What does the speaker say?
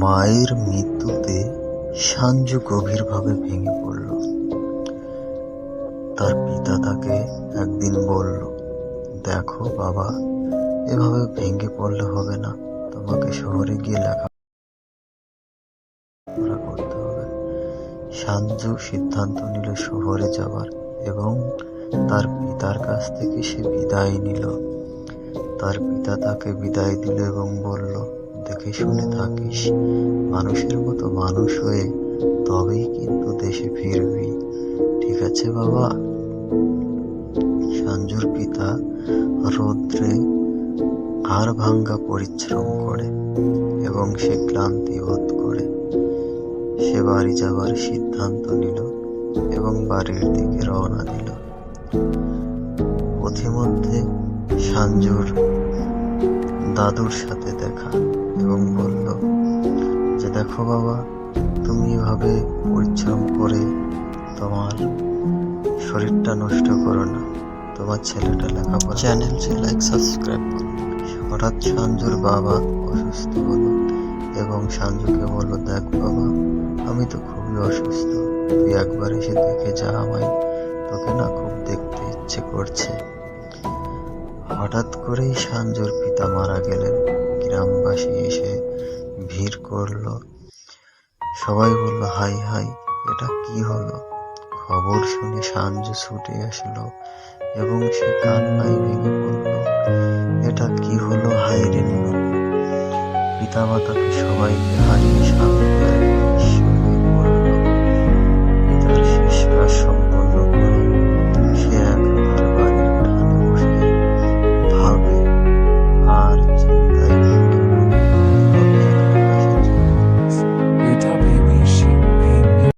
মায়ের মৃত্যুতে সাঞ্জু গভীরভাবে ভেঙে পড়ল। তার পিতা তাকে একদিন বলল, দেখো বাবা, এভাবে ভেঙে পড়লে হবে না, তোমাকে শহরে গিয়ে লেখাপড়া করতে হবে। সাঞ্জু সিদ্ধান্ত নিল শহরে যাবার এবং তার পিতার কাছ থেকে সে বিদায় নিল। তার পিতা তাকে বিদায় দিল এবং বলল, দেখে শুনে থাকিস, মানুষের মতো মানুষ হয়ে তবেই কিন্তু দেশে ফিরবি, ঠিক আছে বাবা? সাঞ্জুর পিতা রৌদ্রে হাড় ভাঙ্গা পরিশ্রম করে এবং সে ক্লান্তি বোধ করে। সে বাড়ি যাবার সিদ্ধান্ত নিল এবং বাড়ির দিকে রওনা দিল। পথিমধ্যে সাঞ্জুর দাদুর সাথে দেখা এবং বলল যে, দেখো বাবা, তুমি এভাবে পরিশ্রম করে তোমার শরীরটা নষ্ট করো না, তোমার ছেলেটা লেখাপড়া। চ্যানেলটি লাইক সাবস্ক্রাইব করুন। হঠাৎ সাঞ্জুর বাবা অসুস্থ হলো এবং সাঞ্জুকে বলল, দেখ বাবা, আমি তো খুবই অসুস্থ, তুই একবার এসে দেখে যা আমায়, তোকে না খুব দেখতে ইচ্ছে করছে। হঠাৎ করেই সাঞ্জুর পিতা মারা গেলেন। গ্রামবাসী এসে ভিড় করল। সবাই বলল, হাই হাই, এটা কি হলো? খবর শুনে সাঞ্জু ছুটে আসলো এবং সে কান্নায় ভেঙে পড়ল। এটা কি হলো, হায় রে নিয়ম! পিতামাতাকে সবাইকে হারিয়ে